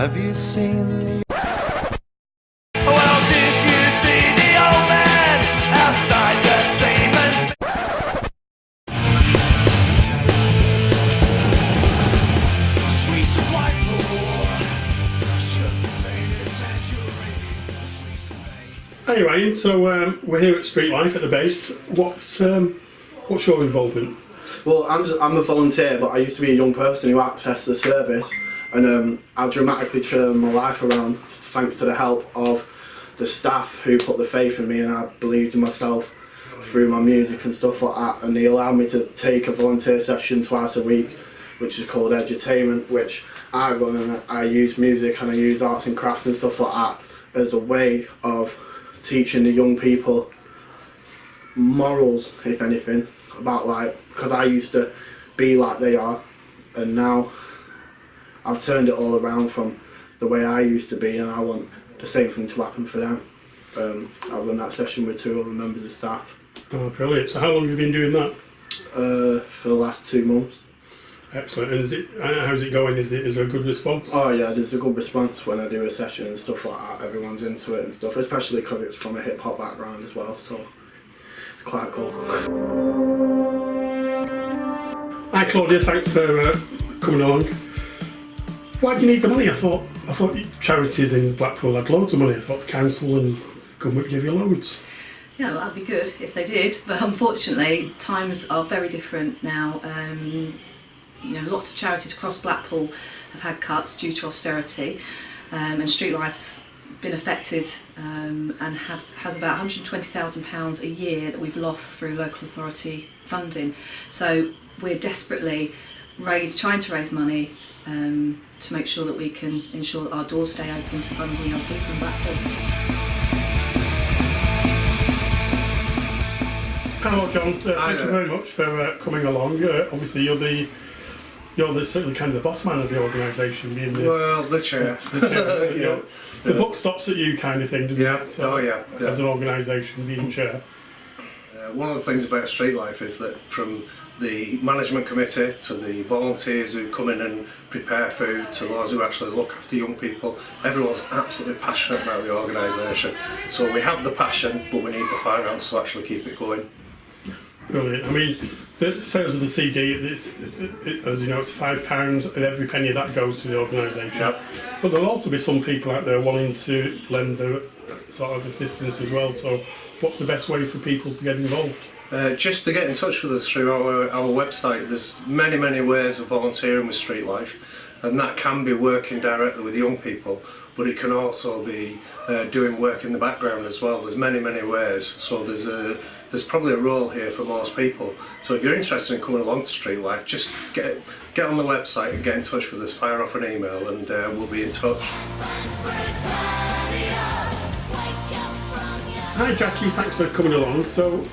Have you seen the... Well, did you see the old man outside the Siemens? Streets of Blackpool, Hey Ryan, so we're here at Street Life at the base. What's your involvement? Well, I'm a volunteer, but I used to be a young person who accessed the service, and I dramatically turned my life around thanks to the help of the staff who put the faith in me, and I believed in myself through my music and stuff like that. And they allowed me to take a volunteer session twice a week, which is called edutainment, which I run, and I use music and I use arts and crafts and stuff like that as a way of teaching the young people morals, if anything, about because I used to be like they are, and now I've turned it all around from the way I used to be, and I want the same thing to happen for them. I run that session with 2 other members of staff. Oh, brilliant. So how long have you been doing that? For the last 2 months. Excellent. And how's it going? Is there a good response? Oh yeah, there's a good response when I do a session and stuff like that. Everyone's into it and stuff, especially because it's from a hip hop background as well, so it's quite cool. Hi Claudia, thanks for coming along. Why do you need the money? I thought charities in Blackpool had loads of money. I thought the council and government would give you loads. Yeah, well, that'd be good if they did, but unfortunately times are very different now. Lots of charities across Blackpool have had cuts due to austerity, and Street Life's been affected and has about £120,000 a year that we've lost through local authority funding. So we're desperately trying to raise money to make sure that we can ensure that our doors stay open to vulnerable young people in Blackpool. Hello John, thank you very much for coming along. Obviously you're certainly kind of the boss man of the organisation, being the chair. The buck stops at you kind of thing, doesn't it? Yeah. As an organisation, being chair. One of the things about Street Life is that from the management committee to the volunteers who come in and prepare food to those who actually look after young people, everyone's absolutely passionate about the organisation. So we have the passion, but we need the finance to actually keep it going. Brilliant. I mean, the sales of the CD, as you know, it's £5, and every penny of that goes to the organisation. Yep. But there'll also be some people out there wanting to lend their sort of assistance as well. So, what's the best way for people to get involved? Just to get in touch with us through our website. There's many ways of volunteering with Street Life, and that can be working directly with young people, but it can also be doing work in the background as well. There's many ways, so there's probably a role here for most people. So if you're interested in coming along to Street Life, just get on the website and get in touch with us, fire off an email, and we'll be in touch. Hi Jackie, thanks for coming along. So,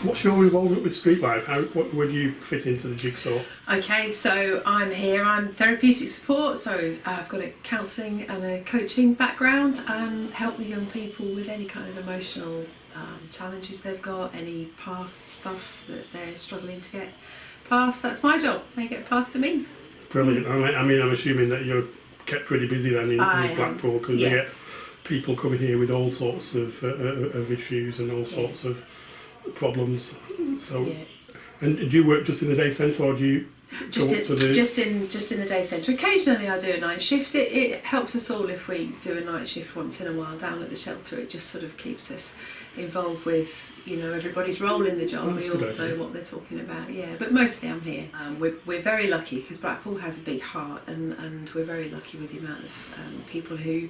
what's your involvement with Street Life? Where do you fit into the jigsaw? Okay, so I'm here, I'm therapeutic support, so I've got a counselling and a coaching background and help the young people with any kind of emotional challenges they've got, any past stuff that they're struggling to get past. That's my job, they get past to me. Brilliant. I mean, I'm assuming that you're kept pretty busy then in Blackpool, because you get people coming here with all sorts of issues and all sorts of problems. So, and do you work just in the day centre, or do you just in the day centre? Occasionally I do a night shift. It helps us all if we do a night shift once in a while down at the shelter. It just sort of keeps us involved with everybody's role in the job. We all know what they're talking about. Yeah, but mostly I'm here. We're very lucky because Blackpool has a big heart, and we're very lucky with the amount of people who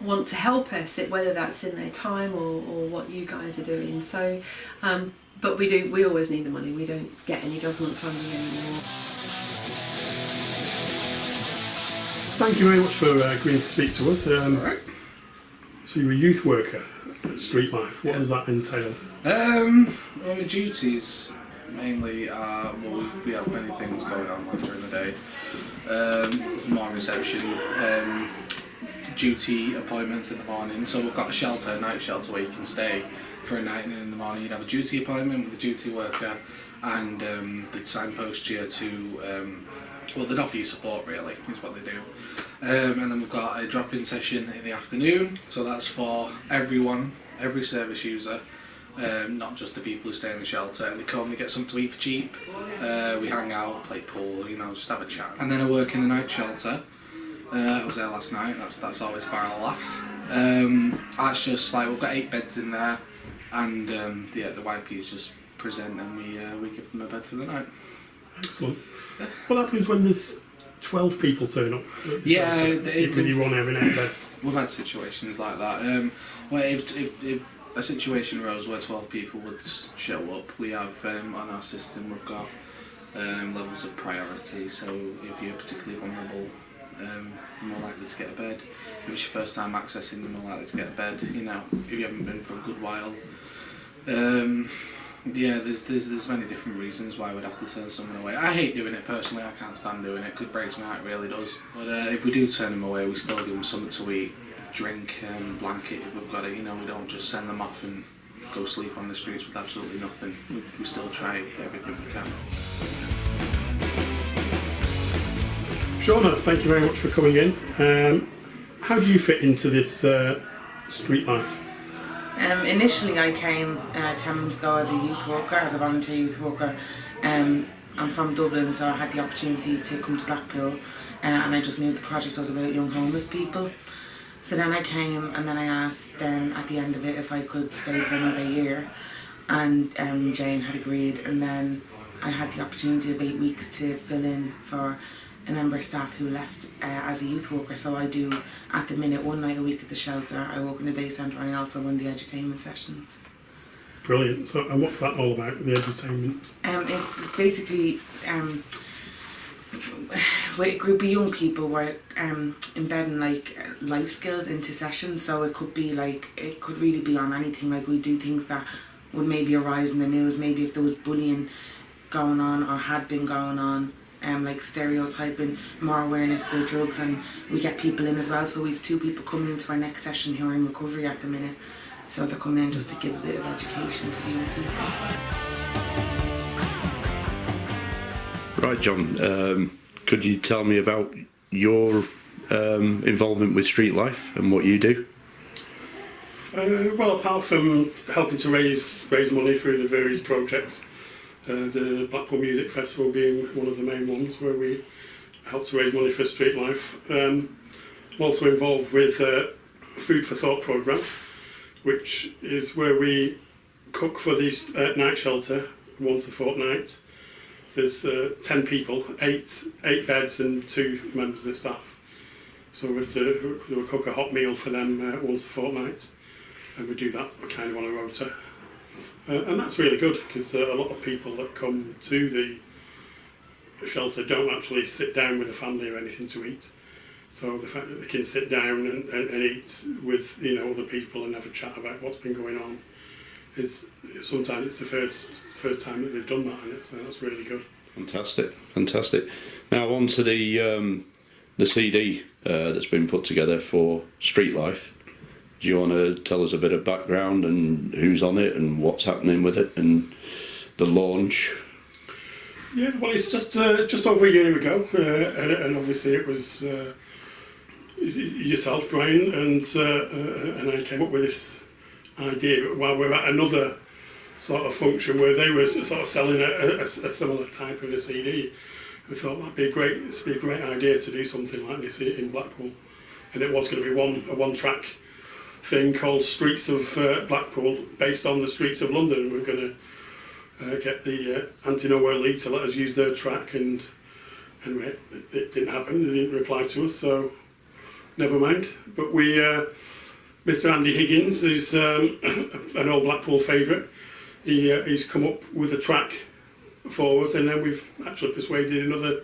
want to help us, whether that's in their time or what you guys are doing. So, but we always need the money. We don't get any government funding anymore. Thank you very much for agreeing to speak to us. Right. So you're a youth worker at Street Life. What does that entail? Well, my duties mainly are, we have many things going on during the day. There's more reception, duty appointments in the morning. So we've got a night shelter where you can stay for a night, and in the morning you'd have a duty appointment with a duty worker, and they'd signpost you to well, they'd offer you support really, is what they do. And then we've got a drop-in session in the afternoon, so that's for everyone, every service user, not just the people who stay in the shelter. They come, they get something to eat for cheap, we hang out, play pool, just have a chat. And then I work in the night shelter. I was there last night, that's always a barrel of laughs. That's just like, we've got 8 beds in there, and the YPs just present and we give them a bed for the night. Excellent. What happens when there's 12 people turn up? Yeah, when you run having 8 beds. We've had situations like that. Where if a situation arose where 12 people would show up, we have on our system we've got levels of priority. So if you're particularly vulnerable, you're more likely to get a bed. If it's your first time accessing, you're more likely to get a bed. If you haven't been for a good while. Yeah, there's many different reasons why we'd have to turn someone away. I hate doing it personally, I can't stand doing it, it breaks my heart, it really does. But if we do turn them away, we still give them something to eat, drink, blanket if we've got it, we don't just send them off and go sleep on the streets with absolutely nothing. We still try everything we can. Shauna, thank you very much for coming in. How do you fit into this street life? Initially I came 10 months ago as a youth worker, as a volunteer youth worker. I'm from Dublin, so I had the opportunity to come to Blackpool, and I just knew the project was about young homeless people. So then I came, and then I asked them at the end of it if I could stay for another year, and Jane had agreed, and then I had the opportunity of 8 weeks to fill in for a member of staff who left as a youth worker. So I do, at the minute, 1 night a week at the shelter. I work in the day centre, and I also run the entertainment sessions. Brilliant. So, and what's that all about, the entertainment? It's basically with a group of young people, we're embedding life skills into sessions. So it could be it could really be on anything. Like, we do things that would maybe arise in the news, maybe if there was bullying going on or had been going on. Like stereotyping, more awareness about drugs, and we get people in as well. So we've 2 people coming into our next session who are in recovery at the minute. So they're coming in just to give a bit of education to the young people. Right, John, could you tell me about your involvement with Street Life and what you do? Well, apart from helping to raise money through the various projects, the Blackpool Music Festival being one of the main ones where we help to raise money for Street Life. I'm also involved with Food for Thought programme, which is where we cook for the night shelter once a fortnight. There's 10 people, 8 beds and 2 members of staff. So we have to cook a hot meal for them once a fortnight, and we do that kind of on a rota. And that's really good, because a lot of people that come to the shelter don't actually sit down with a family or anything to eat. So the fact that they can sit down and eat with other people and have a chat about what's been going on is sometimes it's the first time that they've done that, and that's really good. Fantastic. Now on to the CD that's been put together for Street Life. Do you want to tell us a bit of background and who's on it and what's happening with it and the launch? Yeah, well, it's just over a year ago, and obviously it was yourself, Brian, and I came up with this idea while we were at another sort of function where they were sort of selling a similar type of a CD. We thought that'd be a great idea to do something like this in Blackpool, and it was going to be a one-track thing called Streets of Blackpool, based on the streets of London. We're going to get the Anti-Nowhere League to let us use their track, and anyway, it didn't happen. They didn't reply to us, so never mind. But we, Mr. Andy Higgins, who's an old Blackpool favourite, he's come up with a track for us, and then we've actually persuaded another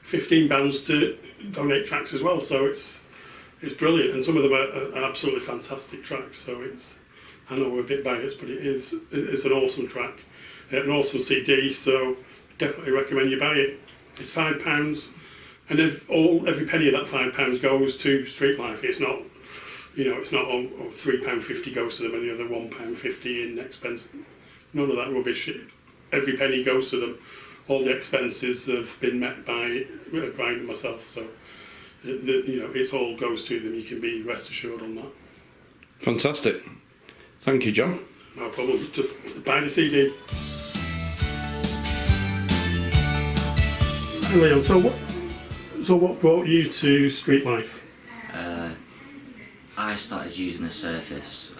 15 bands to donate tracks as well. So it's brilliant, and some of them are absolutely fantastic tracks. So I know we're a bit biased, but it's an awesome track, an awesome CD. So definitely recommend you buy it. It's £5, and every penny of that £5 goes to Street Life. It's not, it's not £3.50 goes to them and the other £1.50 in expense. None of that rubbish. Every penny goes to them. all the expenses have been met by myself. So it all goes to them. You can be rest assured on that. Fantastic. Thank you, John. No problem. Just buy the CD. And Leon, so what brought you to Street Life? I started using the surface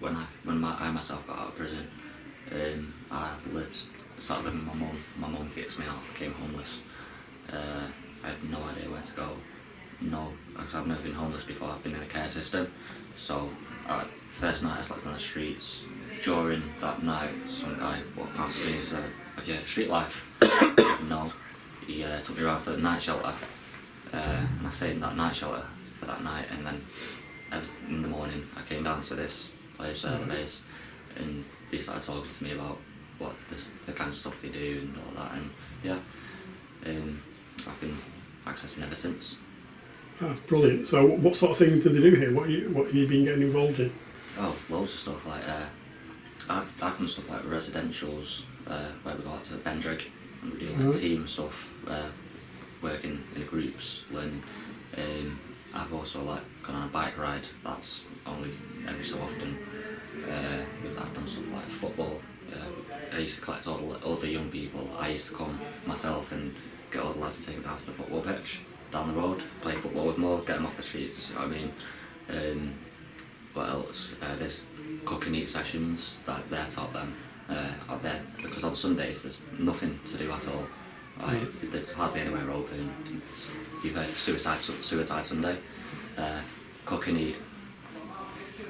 when I myself got out of prison. I started living with my mum. My mum gets me out, became homeless. I had no idea where to go. Because I've never been homeless before. I've been in a care system. So first night I slept on the streets. During that night, some guy walked past me and said, "Have you heard of Street Life?" No. He took me around to the night shelter, and I stayed in that night shelter for that night. And then in the morning, I came down to this place, the base, and they started talking to me about what the kind of stuff they do and all that. And yeah, I've been accessing ever since. That's brilliant. So, what sort of things do they do here? What have you been getting involved in? Oh, loads of stuff. Like I've done stuff like residentials, where we go out to Bendrig and we do like team stuff, working in groups, learning. I've also like gone on a bike ride. That's only every so often. I've done stuff like football. I used to collect all the young people. I used to come myself and get all the lads and take them down to the football pitch down the road, play football with them all, get them off the streets. You know what I mean? What else? There's cook and eat sessions that they're taught them out there, because on Sundays there's nothing to do at all. There's hardly anywhere open. You've heard Suicide Sunday. Cook and eat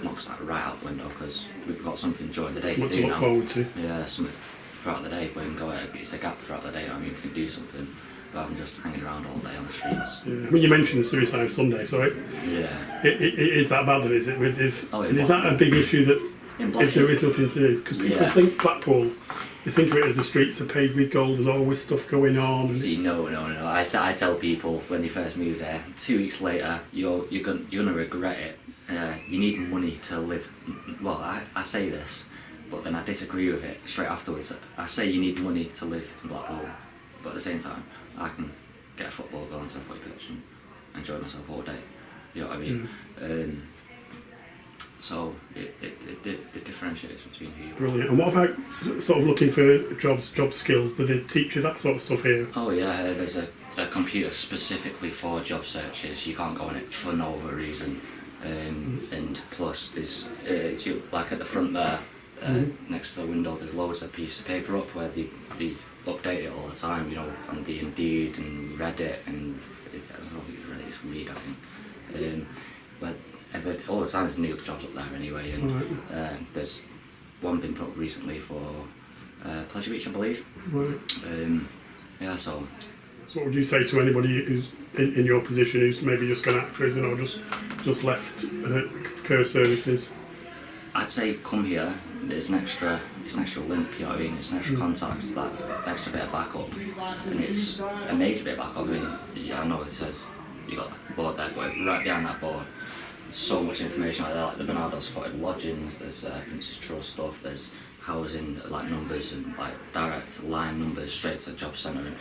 knocks that right out the window, because we've got something during the day Something to do look now. forward to. Yeah, something throughout the day. We can go out, it's a gap throughout the day. I mean, we can do something rather than just hanging around all day on the streets. Yeah. When you mentioned Suicide Sunday, so is that bad then? Is it? Is that a big issue that if there is nothing to do? Because people think Blackpool, they think of it as the streets are paved with gold. There's always stuff going on. And See, no. I tell people when they first move there, 2 weeks later, you're gonna regret it. You need money to live. Well, I say this, but then I disagree with it straight afterwards. I say you need money to live in Blackpool, but at the same time, I can get a football, go onto a footy pitch and enjoy myself all day. You know what I mean? So it differentiates between who you are. Brilliant. And what about sort of looking for job skills? Do they teach you that sort of stuff here? Oh yeah, there's a computer specifically for job searches. You can't go on it for no other reason. And plus there's like at the front there, next to the window, there's loads of pieces of paper up where they update it all the time, you know, on the Indeed and Reddit and I don't know if it's Reddit, it's Read, I think. But all the time there's new jobs up there anyway, and there's one been put up recently for Pleasure Beach, I believe. Right. So what would you say to anybody who's in your position, who's maybe just gone out of prison or just left care services? I'd say come here. It's an extra link, you know what I mean? It's an extra contact, that extra bit of backup, and it's a major bit of backup. I mean, I know it says you got that board there, but right behind that board, there's so much information like that. Like the Bernardo Spotted Lodgings, there's Prince's Trust stuff, there's housing like numbers and like direct line numbers straight to the job centre, and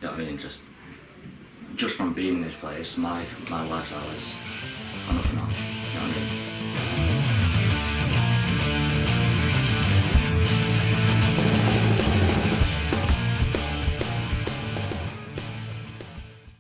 you know what I mean? Just from being in this place, my lifestyle is on up and up. You know what I mean?